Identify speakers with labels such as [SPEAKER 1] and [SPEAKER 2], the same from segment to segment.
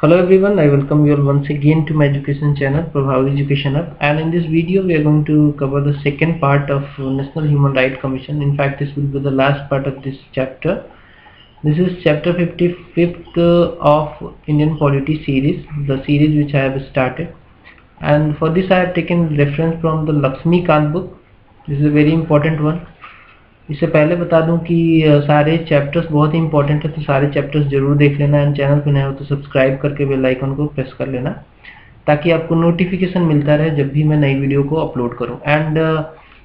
[SPEAKER 1] Hello everyone, I welcome you all once again to my education channel Prabhav Education Hub, and in this video we are going to cover the second part of National Human Rights Commission. In fact, this will be the last part of this chapter. This is chapter 55th of Indian Polity series, the series which I have started, and for this I have taken reference from the Lakshmikant book. This is a very important one. इससे पहले बता दूं कि सारे chapters बहुत ही important है, तो सारे चैप्टर्स जरूर देख लेना। एंड चैनल पे नए हो तो सब्सक्राइब करके बेल आइकन को प्रेस कर लेना ताकि आपको नोटिफिकेशन मिलता रहे जब भी मैं नई वीडियो को अपलोड करूं। एंड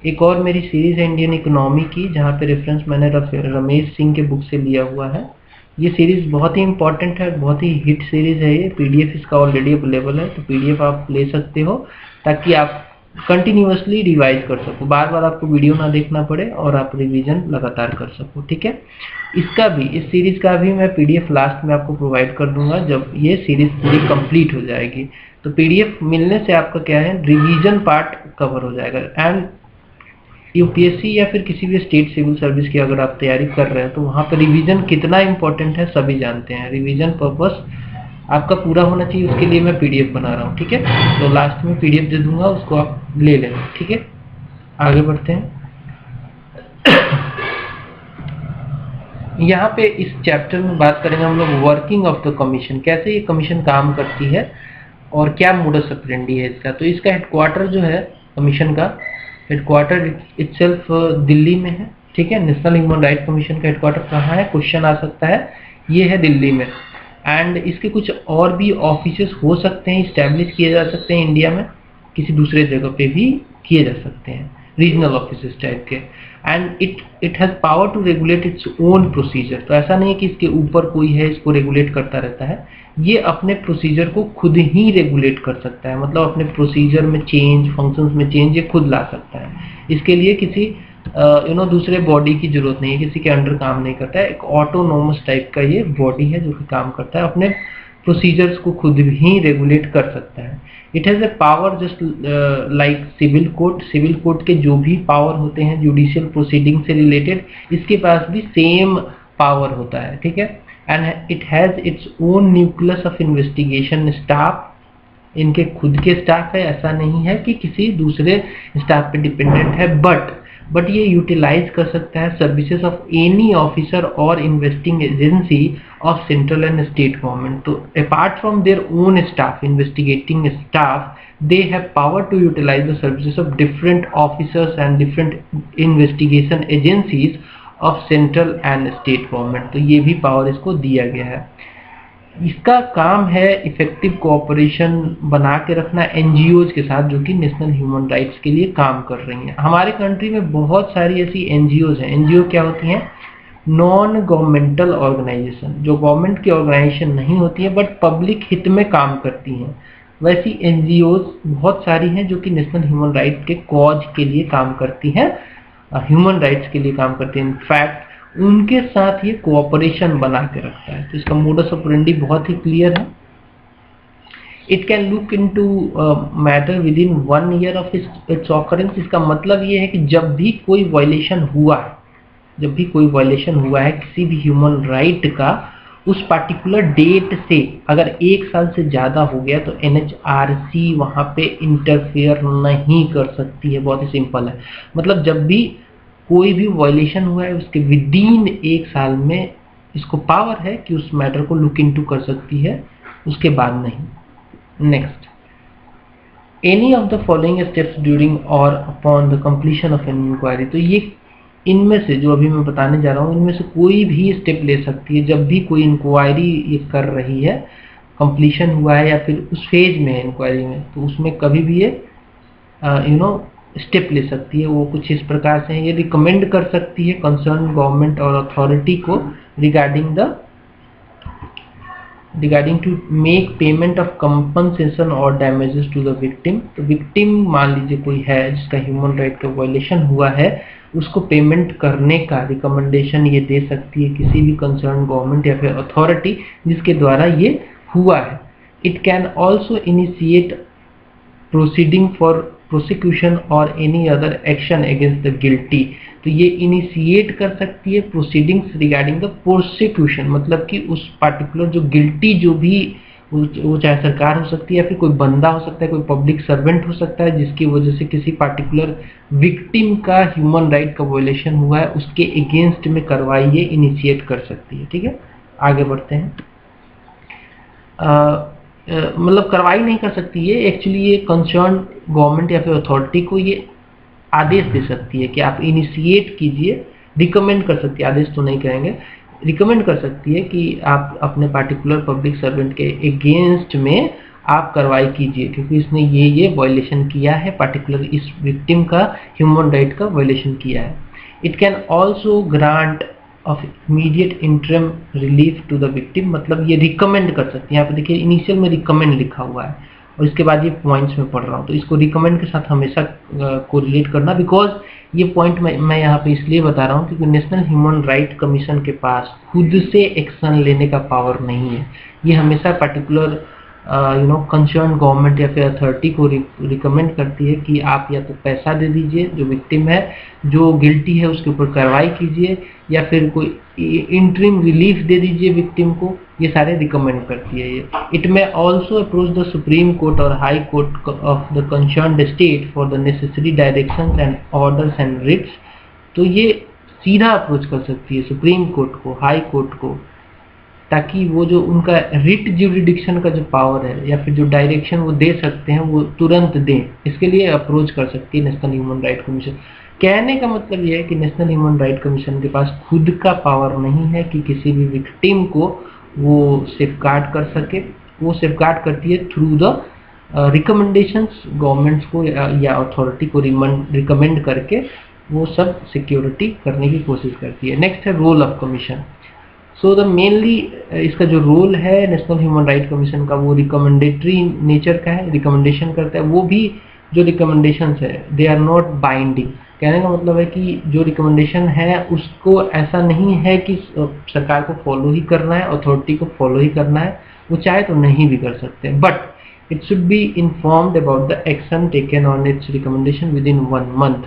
[SPEAKER 1] एक और मेरी सीरीज है इंडियन इकोनॉमी की, जहां पे रेफरेंस मैंने रमेश सिंह के बुक से लिया हुआ है। ये सीरीज बहुत ही इंपॉर्टेंट है, बहुत ही हिट सीरीज है। ये पीडीएफ इसका ऑलरेडी अवेलेबल है, तो पीडीएफ आप ले सकते हो ताकि आप कंटिन्यूअसली रिवाइज कर सको, बार बार आपको वीडियो ना देखना पड़े और आप रिवीजन लगातार कर सको। ठीक है, इसका भी, इस सीरीज का भी मैं पीडीएफ लास्ट में आपको प्रोवाइड कर दूंगा जब ये सीरीज पूरी कंप्लीट हो जाएगी। तो पीडीएफ मिलने से आपका क्या है, रिवीजन पार्ट कवर हो जाएगा। एंड यूपीएससी या फिर किसी भी स्टेट सिविल सर्विस की अगर आप तैयारी कर रहे हैं तो वहाँ पर रिवीजन कितना इंपॉर्टेंट है सभी जानते हैं। रिवीजन पर्पस आपका पूरा होना चाहिए, उसके लिए मैं पीडीएफ बना रहा हूँ। ठीक है, तो लास्ट में पीडीएफ दे दूंगा, उसको आप ले लेना। ठीक है, आगे बढ़ते हैं। यहाँ पे इस चैप्टर में बात करेंगे हम लोग वर्किंग ऑफ द कमीशन, कैसे ये कमीशन काम करती है और क्या मोडस ऑपरेंडी है इसका। तो इसका हेडक्वार्टर जो है कमीशन का, हेडक्वार्टर इटसेल्फ दिल्ली में है। ठीक है, नेशनल ह्यूमन राइट कमीशन का हेडक्वार्टर कहाँ है, क्वेश्चन आ सकता है, ये है दिल्ली में। एंड इसके कुछ और भी ऑफिसेस हो सकते हैं, इस्टेब्लिश किए जा सकते हैं इंडिया में, किसी दूसरे जगह पे भी किए जा सकते हैं, रीजनल ऑफिसेस टाइप के। And it has power to regulate its own procedure. तो ऐसा नहीं है कि इसके ऊपर कोई है इसको रेगुलेट करता रहता है, ये अपने प्रोसीजर को खुद ही रेगुलेट कर सकता है। मतलब अपने प्रोसीजर में चेंज, फंक्शंस में चेंज ये खुद ला सकता है। इसके लिए किसी दूसरे बॉडी की जरूरत नहीं है, किसी के अंडर काम नहीं करता है। एक ऑटोनोमस टाइप का ये बॉडी है जो कि काम करता है, अपने प्रोसीजर्स को खुद ही रेगुलेट कर सकता है। It has a power just like civil court. Civil court के जो भी पावर होते हैं जुडिशियल प्रोसीडिंग से रिलेटेड, इसके पास भी सेम पावर होता है। ठीक है, and it has its own nucleus of investigation staff. इनके खुद के स्टाफ है, ऐसा नहीं है कि किसी दूसरे स्टाफ पे डिपेंडेंट है, बट ये यूटिलाइज कर सकता है सर्विसेज ऑफ एनी ऑफिसर और investing agency of central and state government. तो apart from their own staff, investigating staff, they have power to utilize the services of different officers and different investigation agencies of central and state government। तो ये भी power इसको दिया गया है। इसका काम है इफेक्टिव कोऑपरेशन बना के रखना एनजीओज के साथ जो कि नेशनल ह्यूमन राइट्स के लिए काम कर रही हैं। हमारे कंट्री में बहुत सारी ऐसी एनजीओज हैं। एनजीओ क्या होती हैं, नॉन गवर्नमेंटल ऑर्गेनाइजेशन, जो गवर्नमेंट की ऑर्गेनाइजेशन नहीं होती है बट पब्लिक हित में काम करती हैं। वैसी एनजीओज बहुत सारी हैं जो कि नेशनल ह्यूमन राइट्स के कॉज के लिए काम करती हैं, ह्यूमन राइट्स के लिए काम करती हैं। इनफैक्ट उनके साथ ये कोऑपरेशन बना के रखता है। तो इसका मोडस ऑपरेंडी बहुत ही क्लियर है। It can look into matter with in 1 year of its occurrence. इसका मतलब ये है कि जब भी कोई वायलेशन हुआ है किसी भी ह्यूमन राइट का, उस पार्टिकुलर डेट से अगर 1 साल से ज्यादा हो गया तो एनएचआरसी वहां पे इंटरफेयर नहीं कर सकती है। बहुत ही सिंपल है, मतलब जब भी कोई भी वायलेशन हुआ है उसके विदिन 1 साल में इसको पावर है कि उस मैटर को लुक इनटू कर सकती है, उसके बाद नहीं। Next, any of the following steps during और upon the completion of an inquiry. तो ये इनमें से जो अभी मैं बताने जा रहा हूँ, इनमें से कोई भी स्टेप ले सकती है जब भी कोई इंक्वायरी ये कर रही है, कंप्लीशन हुआ है या फिर उस फेज में है इंक्वायरी में, तो उसमें कभी भी ये स्टेप ले सकती है। वो कुछ इस प्रकार से है, ये रिकमेंड कर सकती है कंसर्न गवर्नमेंट और अथॉरिटी को regarding to make payment of compensation और डैमेजेस टू द विक्टिम। तो विक्टिम मान लीजिए कोई है जिसका ह्यूमन राइट का वायलेशन हुआ है, उसको पेमेंट करने का रिकमेंडेशन ये दे सकती है किसी भी कंसर्न गवर्नमेंट या फिर अथॉरिटी जिसके द्वारा ये हुआ है। It can also initiate proceeding for prosecution और any other action against the guilty. तो ये इनिशिएट कर सकती है प्रोसीडिंग्स रिगार्डिंग द प्रोसिक्यूशन, मतलब कि उस पार्टिकुलर जो गिल्टी जो भी वो चाहे सरकार हो सकती है या फिर कोई बंदा हो सकता है, कोई पब्लिक सर्वेंट हो सकता है, जिसकी वजह से किसी पार्टिकुलर विक्टिम का ह्यूमन राइट का वायलेशन हुआ है, उसके अगेंस्ट में कार्रवाई ये इनिशिएट कर सकती है। ठीक है, आगे बढ़ते हैं। मतलब कार्रवाई नहीं कर सकती है एक्चुअली, ये कंसर्न गवर्नमेंट या फिर अथॉरिटी को ये आदेश दे सकती है कि आप इनिशिएट कीजिए, रिकमेंड कर सकती है, आदेश तो नहीं करेंगे, रिकमेंड कर सकती है कि आप अपने पार्टिकुलर पब्लिक सर्वेंट के अगेंस्ट में आप कार्रवाई कीजिए, क्योंकि इसने ये वायलेशन किया है, पार्टिकुलर इस विक्टिम का ह्यूमन राइट का वायलेशन किया है। It can also grant of immediate interim relief to the victim, मतलब ये रिकमेंड कर सकती है। यहाँ पे देखिए इनिशियल में रिकमेंड लिखा हुआ है और इसके बाद ये पॉइंट्स में पढ़ रहा हूँ, तो इसको रिकमेंड के साथ हमेशा कोरिलेट करना, बिकॉज ये पॉइंट मैं यहाँ पे इसलिए बता रहा हूँ क्योंकि नेशनल ह्यूमन राइट कमीशन के पास खुद से एक्शन लेने का पावर नहीं है। ये हमेशा पर्टिकुलर कंसर्न गवर्नमेंट या फिर अथॉरिटी को रिकमेंड करती है कि आप या तो पैसा दे दीजिए जो विक्टिम है, जो गिल्टी है उसके ऊपर कार्रवाई कीजिए, या फिर कोई इंटरिम रिलीफ दे दीजिए विक्टिम को, ये सारे रिकमेंड करती है ये। It may also approach the Supreme Court और High Court of the concerned state for the necessary directions and orders and writs, तो ये सीधा अप्रोच कर सकती है सुप्रीम कोर्ट को, हाई कोर्ट को, ताकि वो जो उनका रिट ज्यूरिडिक्शन का जो पावर है या फिर जो डायरेक्शन वो दे सकते हैं वो तुरंत दें, इसके लिए अप्रोच कर सकती है नेशनल ह्यूमन राइट कमीशन। कहने का मतलब ये है कि नेशनल ह्यूमन राइट कमीशन के पास खुद का पावर नहीं है कि किसी भी विक्टिम को वो सेफगार्ड कर सके, वो सेफगार्ड करती है थ्रू द रिकमेंडेशंस, गवर्नमेंट्स को या अथॉरिटी को रिकमेंड करके वो सब सिक्योरिटी करने की कोशिश करती है। नेक्स्ट है role of commission. So the mainly इसका जो रोल है नेशनल ह्यूमन राइट कमीशन का वो रिकमेंडेटरी नेचर का है, रिकमेंडेशन करता है। वो भी जो रिकमेंडेशंस है दे आर नॉट बाइंडिंग। कहने का मतलब है कि जो रिकमेंडेशन है उसको ऐसा नहीं है कि सरकार को फॉलो ही करना है, अथॉरिटी को फॉलो ही करना है, वो चाहे तो नहीं भी कर सकते, but it should be informed about the action taken on it's recommendation with in 1 month।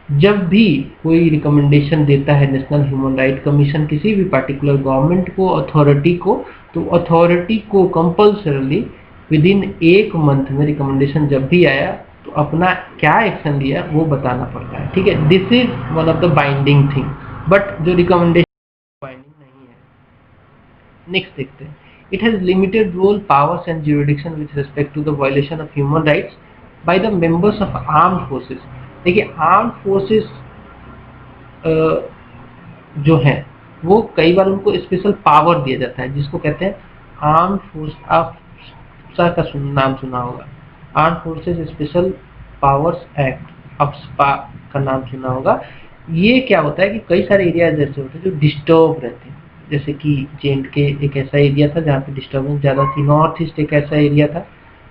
[SPEAKER 1] जब भी कोई रिकमेंडेशन देता है नेशनल ह्यूमन राइट कमीशन किसी भी पार्टिकुलर गवर्नमेंट को, अथॉरिटी को, तो अथॉरिटी को कंपल्सरली विद इन 1 month में रिकमेंडेशन जब भी आया तो अपना क्या एक्शन लिया वो बताना पड़ता है। ठीक है, this is one of the binding thing, but जो रिकमेंडेशन बाइंडिंग नहीं है। नेक्स्ट देखते हैं। It has limited role, powers and jurisdiction with respect to the violation of human rights by the members of armed forces. देखिए armed forces जो हैं वो कई बार उनको स्पेशल पावर दिया जाता है, जिसको कहते हैं आर्म्ड फोर्स। आप का नाम सुना होगा, Armed Forces Special Powers Act, AFSPA का नाम सुना होगा। ये क्या होता है कि कई सारे एरिया जैसे होते हैं जो डिस्टर्ब रहते हैं, जैसे कि J&K एक ऐसा एरिया था जहाँ पे डिस्टर्बेंस ज़्यादा थी, नॉर्थ ईस्ट एक ऐसा एरिया था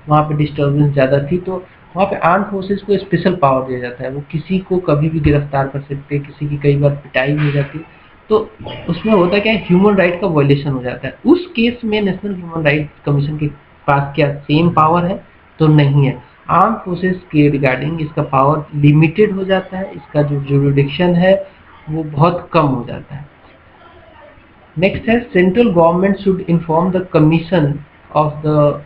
[SPEAKER 1] वहाँ पे डिस्टर्बेंस ज़्यादा थी, तो वहाँ पे आर्म फोर्सेस को स्पेशल पावर दिया जाता है। वो किसी को कभी भी गिरफ्तार कर सकते हैं, किसी की कई बार पिटाई भी हो जाती है, तो उसमें होता क्या है, ह्यूमन राइट का वायलेशन हो जाता है। उस केस में नेशनल ह्यूमन राइट कमीशन के पास क्या सेम पावर है? तो नहीं है। आर्म फोर्सेस के रिगार्डिंग इसका पावर लिमिटेड हो जाता है, इसका जो जुरिडिक्शन है वो बहुत कम हो जाता है। नेक्स्ट है central government should inform the commission of the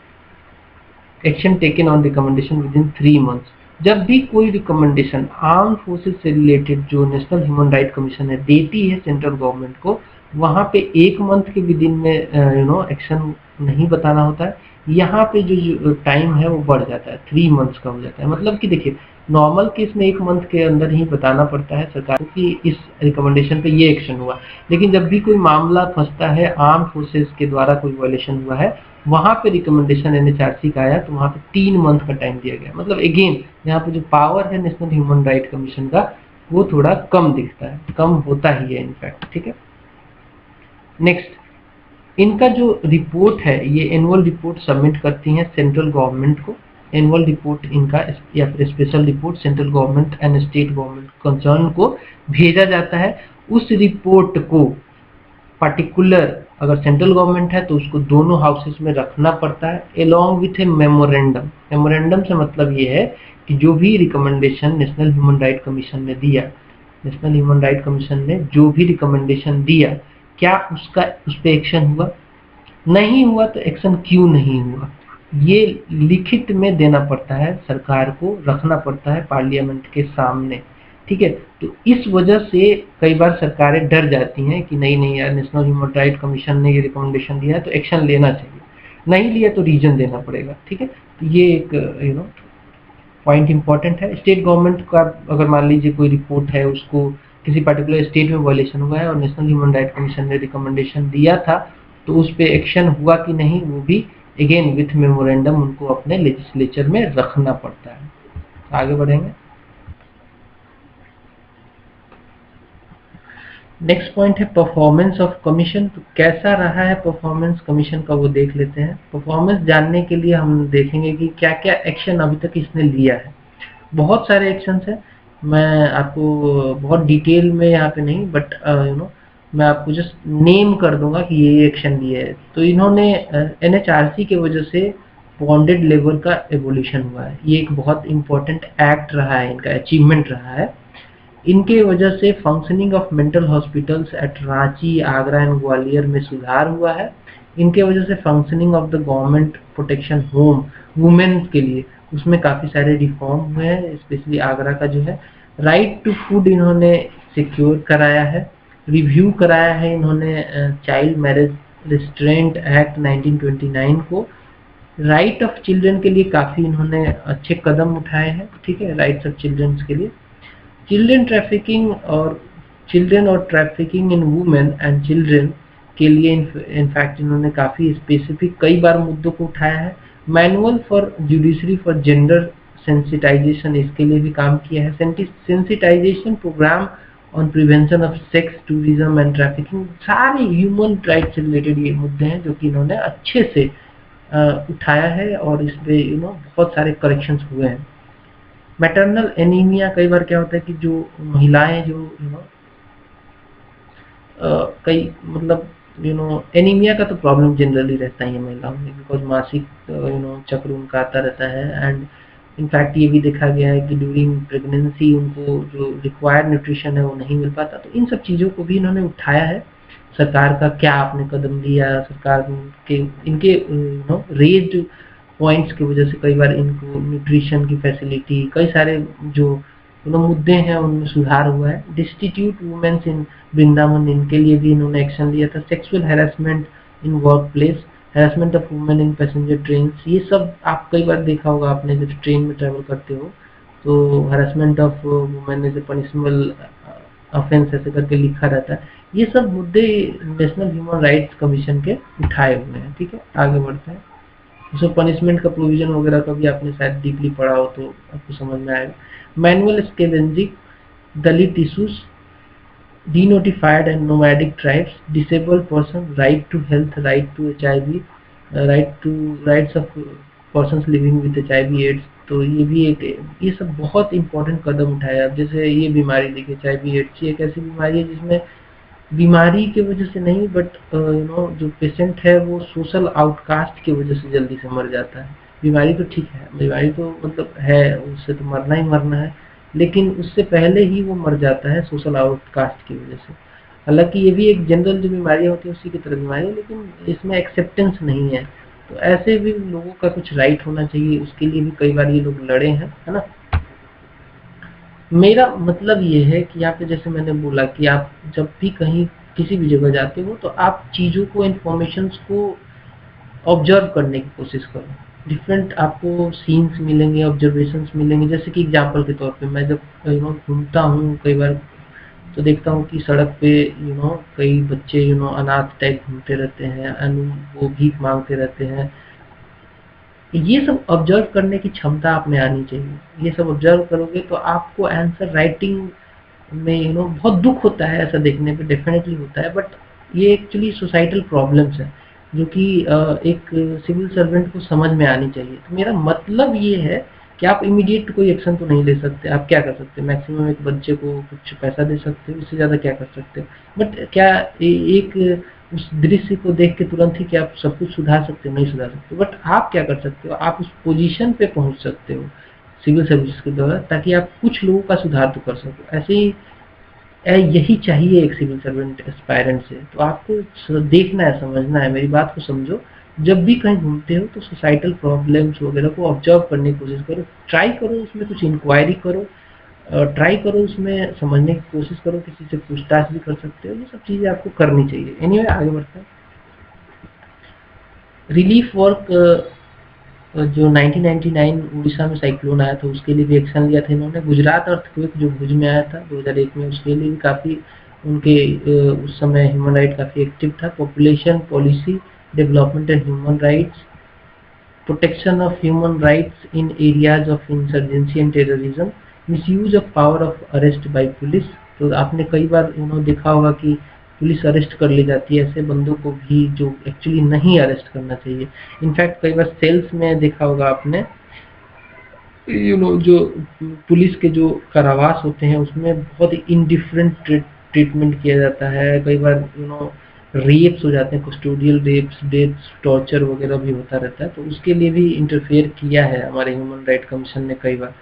[SPEAKER 1] action taken on recommendation with in 3 months। जब भी कोई रिकमेंडेशन आर्म फोर्सेस से रिलेटेड जो नेशनल ह्यूमन राइट कमीशन है देती है सेंट्रल गवर्नमेंट को, वहाँ पे 1 month के विद इन में एक्शन नहीं बताना होता है। यहाँ पे जो टाइम है वो बढ़ जाता है, 3 months का हो जाता है। मतलब कि देखिए नॉर्मल केस में 1 month के अंदर ही बताना पड़ता है सरकार को कि इस रिकमेंडेशन पे ये एक्शन हुआ, लेकिन जब भी कोई मामला फंसता है आर्म फोर्सेस के द्वारा कोई वायलेशन हुआ है, वहाँ पे रिकमेंडेशन NHRC का आया तो वहाँ पे 3 month का टाइम दिया गया। मतलब अगेन यहाँ पे जो पावर है नेशनल ह्यूमन राइट कमीशन का वो थोड़ा कम दिखता है, कम होता ही है इनफैक्ट। ठीक है, नेक्स्ट इनका जो रिपोर्ट है ये एनुअल रिपोर्ट सबमिट करती हैं सेंट्रल गवर्नमेंट को। एनुअल रिपोर्ट इनका या फिर special report central government and state government concern को भेजा जाता है। उस रिपोर्ट को पर्टिकुलर अगर सेंट्रल गवर्नमेंट है तो उसको दोनों हाउसेस में रखना पड़ता है along with A memorandum. Memorandum से मतलब ये है कि जो भी recommendation national human right commission ने दिया, नेशनल ह्यूमन राइट कमीशन ने जो भी रिकमेंडेशन दिया क्या उसका उस पर एक्शन हुआ, नहीं हुआ तो एक्शन क्यों नहीं हुआ, ये लिखित में देना पड़ता है, सरकार को रखना पड़ता है पार्लियामेंट के सामने, ठीक है। तो इस वजह से कई बार सरकारें डर जाती हैं कि नहीं नहीं यार, नेशनल ह्यूमन राइट कमीशन ने ये रिकमेंडेशन दिया है तो एक्शन लेना चाहिए, नहीं लिया तो रीजन देना पड़ेगा, ठीक है। तो ये एक पॉइंट इंपॉर्टेंट है। स्टेट गवर्नमेंट का अगर मान लीजिए कोई रिपोर्ट है, उसको किसी पर्टिकुलर स्टेट में वायलेशन हुआ है और नेशनल ह्यूमन राइट कमीशन ने रिकमेंडेशन दिया था, तो उस पर एक्शन हुआ कि नहीं, वो भी अगेन विथ मेमोरेंडम उनको अपने लेजिस्लेचर में रखना पड़ता है। आगे बढ़ेंगे। नेक्स्ट पॉइंट है परफॉर्मेंस ऑफ कमीशन। तो कैसा रहा है परफॉर्मेंस कमीशन का, वो देख लेते हैं। परफॉर्मेंस जानने के लिए हम देखेंगे कि क्या क्या एक्शन अभी तक इसने लिया है। बहुत सारे एक्शंस हैं, मैं आपको बहुत डिटेल में यहाँ पे नहीं, बट मैं आपको जस्ट नेम कर दूंगा कि ये एक्शन लिए है। तो इन्होंने NHRC के वजह से बॉन्डेड लेबर का एवोल्यूशन हुआ है, ये एक बहुत इंपॉर्टेंट एक्ट रहा है, इनका अचीवमेंट रहा है। इनके वजह से functioning of mental hospitals at Ranchi, Agra and Gwalior में सुधार हुआ है। इनके वजह से functioning of the government protection home women के लिए, उसमें काफ़ी सारे रिफॉर्म हुए हैं, स्पेशली आगरा का जो है। राइट टू फूड इन्होंने सिक्योर कराया है। रिव्यू कराया है इन्होंने चाइल्ड मैरिज रिस्ट्रेंट एक्ट 1929 को। राइट ऑफ चिल्ड्रन के लिए काफ़ी इन्होंने अच्छे कदम उठाए हैं, ठीक है, राइट्स ऑफ चिल्ड्रन के लिए। चिल्ड्रन और trafficking in women and children के लिए इनफैक्ट इन्होंने काफ़ी स्पेसिफिक कई बार मुद्दों को उठाया है। Manual for judiciary for gender sensitisation, इसके लिए भी काम किया है। Sensitisation programme on prevention of sex tourism and trafficking, सारे ह्यूमन राइट से रिलेटेड ये मुद्दे हैं जो कि इन्होंने अच्छे से उठाया है और इस पे बहुत सारे करेक्शंस हुए हैं। मैटरनल एनीमिया, कई बार क्या होता है कि जो महिलाएं जो कई मतलब एनीमिया का तो प्रॉब्लम जनरली रहता ही है महिलाओं में, बिकॉज मासिक चक्र उनका आता रहता है। एंड इनफैक्ट ये भी देखा गया है कि ड्यूरिंग प्रेगनेंसी उनको जो रिक्वायर्ड न्यूट्रिशन है वो नहीं मिल पाता। तो इन सब चीज़ों को भी इन्होंने उठाया है। सरकार का क्या आपने कदम लिया, सरकार के इनके रेज्ड पॉइंट्स की वजह से कई बार इनको न्यूट्रिशन की फैसिलिटी, कई सारे जो मुद्दे हैं उनमें सुधार हुआ है। डिस्टिट्यूट वुमेन्स इन वृंदावन, इनके लिए भी इन्होंने एक्शन लिया था। Sexual harassment in work place, harassment of women in passenger train, ये सब आप कई बार देखा होगा आपने जब ट्रेन में ट्रेवल करते हो तो harassment of women is a punishable offence ऐसे करके लिखा रहता है। ये सब मुद्दे नेशनल ह्यूमन राइट्स कमीशन के उठाए हुए हैं, ठीक है। आगे बढ़ते हैं। उसमें पनिशमेंट का प्रोविजन वगैरह का भी आपने शायद डीपली पढ़ा हो तो आपको समझ में आएगा। Manual scavenging, Dalit issues, denotified and nomadic tribes, disabled person, right to health, right to HIV, rights of persons living with HIV/AIDS। तो ये भी एक, ये सब बहुत इंपॉर्टेंट कदम उठाया। अब जैसे ये बीमारी देखिए HIV/AIDS, ये एक ऐसी बीमारी है जिसमें बीमारी की वजह से नहीं, बट जो पेशेंट है वो सोशल आउटकास्ट की वजह से जल्दी से मर जाता है। बीमारी तो ठीक है, बीमारी तो मतलब है, उससे तो मरना ही मरना है, लेकिन उससे पहले ही वो मर जाता है सोशल आउटकास्ट की वजह से। हालांकि ये भी एक जनरल जो बीमारियां होती है उसी की तरह बीमारी है, लेकिन इसमें एक्सेप्टेंस नहीं है। तो ऐसे भी लोगों का कुछ राइट होना चाहिए, उसके लिए भी कई बार ये लोग लड़े हैं, है ना। मेरा मतलब ये है कि यहाँ पे जैसे मैंने बोला कि आप जब भी कहीं किसी भी जगह जाते हो तो आप चीज़ों को, इन्फॉर्मेशंस को ऑब्जर्व करने की कोशिश करो। डिफरेंट आपको सीन्स मिलेंगे, ऑब्जर्वेशंस मिलेंगे। जैसे कि एग्जांपल के तौर पे मैं जब घूमता हूँ कई बार तो देखता हूँ कि सड़क पे कई बच्चे अनाथ टाइप घूमते रहते हैं, वो भीख मांगते रहते हैं। ये सब ऑब्जर्व करने की क्षमता आप में आनी चाहिए। ये सब ऑब्जर्व करोगे तो आपको आंसर राइटिंग में बहुत दुख होता है ऐसा देखने पे, डेफिनेटली होता है, बट ये एक्चुअली सोसाइटल प्रॉब्लम्स है जो कि एक सिविल सर्वेंट को समझ में आनी चाहिए। तो मेरा मतलब ये है कि आप इमीडिएट कोई एक्शन तो नहीं ले सकते। आप क्या कर सकते हैं, मैक्सिमम एक बच्चे को कुछ पैसा दे सकते हो, इससे ज़्यादा क्या कर सकते हो। बट क्या एक उस दृश्य को देख के तुरंत ही क्या आप सब कुछ सुधार सकते हो, नहीं सुधार सकते। बट आप क्या कर सकते हो, आप उस पोजीशन पे पहुंच सकते हो सिविल सर्विस के द्वारा, ताकि आप कुछ लोगों का सुधार तो कर सको। ऐसे ही यही चाहिए एक सिविल सर्वेंट एस्पायरेंट से। तो आपको देखना है, समझना है, मेरी बात को समझो। जब भी कहीं घूमते हो तो सोसाइटल प्रॉब्लम्स वगैरह को ऑब्जर्व करने की कोशिश करो, ट्राई करो उसमें कुछ इंक्वायरी करो, ट्राई करो उसमें समझने की कोशिश करो, किसी से पूछताछ भी कर सकते हो, ये सब चीज़ें आपको करनी चाहिए। एनीवे आगे बढ़ते हैं। रिलीफ वर्क जो 1999 उड़ीसा में साइक्लोन आया था उसके लिए भी एक्शन लिया था इन्होंने। गुजरात अर्थक्वेक जो भुज में आया था 2001 में, उसके लिए भी काफ़ी उनके उस समय ह्यूमन राइट काफ़ी एक्टिव था। Population policy development and human rights, protection of human rights in areas of insurgency and terrorism, misuse of power of arrest by police. तो आपने कई बार देखा होगा कि पुलिस अरेस्ट कर ले जाती है ऐसे बंदों को भी जो एक्चुअली नहीं अरेस्ट करना चाहिए। इनफैक्ट कई बार सेल्स में देखा होगा आपने, जो पुलिस के जो कारावास होते हैं उसमें बहुत ही इनडिफरेंट ट्रीटमेंट किया जाता है। कई बार रेप्स हो जाते हैं, कस्टोडियल रेप्स, डेथ्स, टॉर्चर वगैरह भी होता रहता है। तो उसके लिए भी इंटरफेयर किया है हमारे ह्यूमन राइट कमीशन ने कई बार।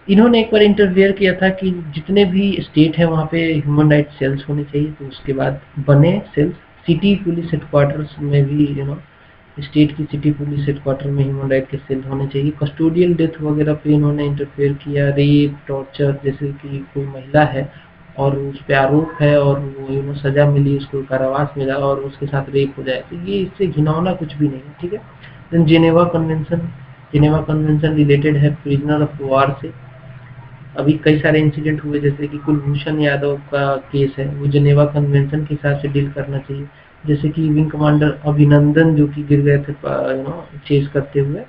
[SPEAKER 1] इन्होंने एक बार इंटरफेयर किया था कि जितने भी स्टेट हैं वहाँ पे ह्यूमन राइट सेल्स होने चाहिए, तो उसके बाद बने सेल्स। सिटी पुलिस हेडक्वार्टर्स में भी स्टेट की सिटी पुलिस हेडक्वार्टर में ह्यूमन राइट के सेल होने चाहिए। कस्टोडियल डेथ वगैरह पे इन्होंने इंटरफेयर किया, रेप, टॉर्चर, जैसे कि कोई महिला है और उस पर आरोप है और वो सजा मिली, उसको कारावास मिला और उसके साथ रेप हो जाए, तो ये इससे घिनौना कुछ भी नहीं है, ठीक है। Then Geneva convention, Geneva convention related है प्रिजनर ऑफ वॉर से। अभी कई सारे इंसिडेंट हुए, जैसे कि कुलभूषण यादव का केस है, वो जेनेवा कन्वेंशन के हिसाब से डील करना चाहिए। जैसे कि विंग कमांडर अभिनंदन जो कि गिर गए थे चेस करते हुए,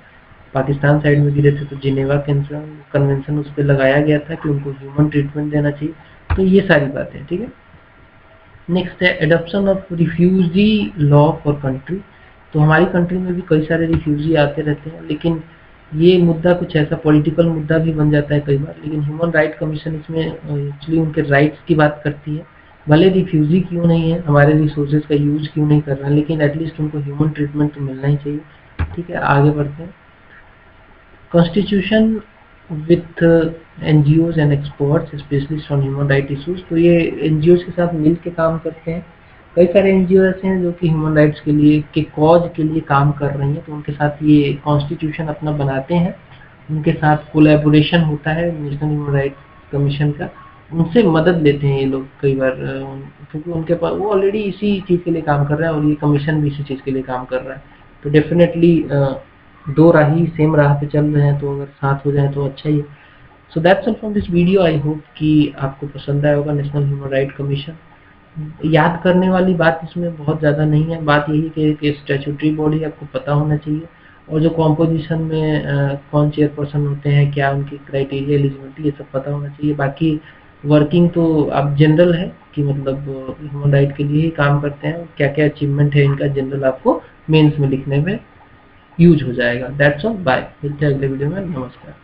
[SPEAKER 1] पाकिस्तान साइड में गिरे थे, तो जेनेवा कन्वेंशन उस पर लगाया गया था कि उनको ह्यूमन ट्रीटमेंट देना चाहिए। तो ये सारी बातें, ठीक है। नेक्स्ट है adoption of refugee law for country. तो हमारी कंट्री में भी कई सारे रिफ्यूजी आते रहते हैं, लेकिन ये मुद्दा कुछ ऐसा पॉलिटिकल मुद्दा भी बन जाता है कई बार। लेकिन ह्यूमन राइट कमीशन इसमें एक्चुअली उनके राइट्स की बात करती है। भले रिफ्यूजी क्यों नहीं है, हमारे रिसोर्सेज का यूज क्यों नहीं कर रहा है, लेकिन एटलीस्ट उनको ह्यूमन ट्रीटमेंट तो मिलना ही चाहिए, ठीक है। आगे बढ़ते हैं। Constitution with NGOs and experts specialist on human right issues. तो ये एनजीओज के साथ मिल के काम करते हैं। कई सारे एनजीओ ऐसे हैं जो कि ह्यूमन राइट्स के लिए के कॉज के लिए काम कर रही हैं, तो उनके साथ ये कॉन्स्टिट्यूशन अपना बनाते हैं, उनके साथ कोलैबोरेशन होता है नेशनल ह्यूमन राइट्स कमीशन का, उनसे मदद लेते हैं ये लोग कई बार, क्योंकि उनके पास वो ऑलरेडी इसी चीज़ के लिए काम कर रहा है और ये कमीशन भी इसी चीज़ के लिए काम कर रहा है। तो डेफिनेटली दो राही सेम राह पे चल रहे हैं, तो अगर साथ हो जाए तो अच्छा ही है। So that's all from this video. I hope कि आपको पसंद आया होगा नेशनल ह्यूमन राइट कमीशन। याद करने वाली बात इसमें बहुत ज़्यादा नहीं है, बात यही कि स्टैट्यूटरी बॉडी आपको पता होना चाहिए, और जो कॉम्पोजिशन में कौन चेयरपर्सन होते हैं, क्या उनकी क्राइटेरिया, एलिजिबिलिटी, ये सब पता होना चाहिए। बाकी वर्किंग तो आप जनरल है कि मतलब ह्यूमन राइट के लिए ही काम करते हैं, क्या क्या अचीवमेंट है इनका जनरल आपको मेंस में लिखने में यूज हो जाएगा। दैट्स ऑल, बाय, मिलते हैं अगले वीडियो में, नमस्कार।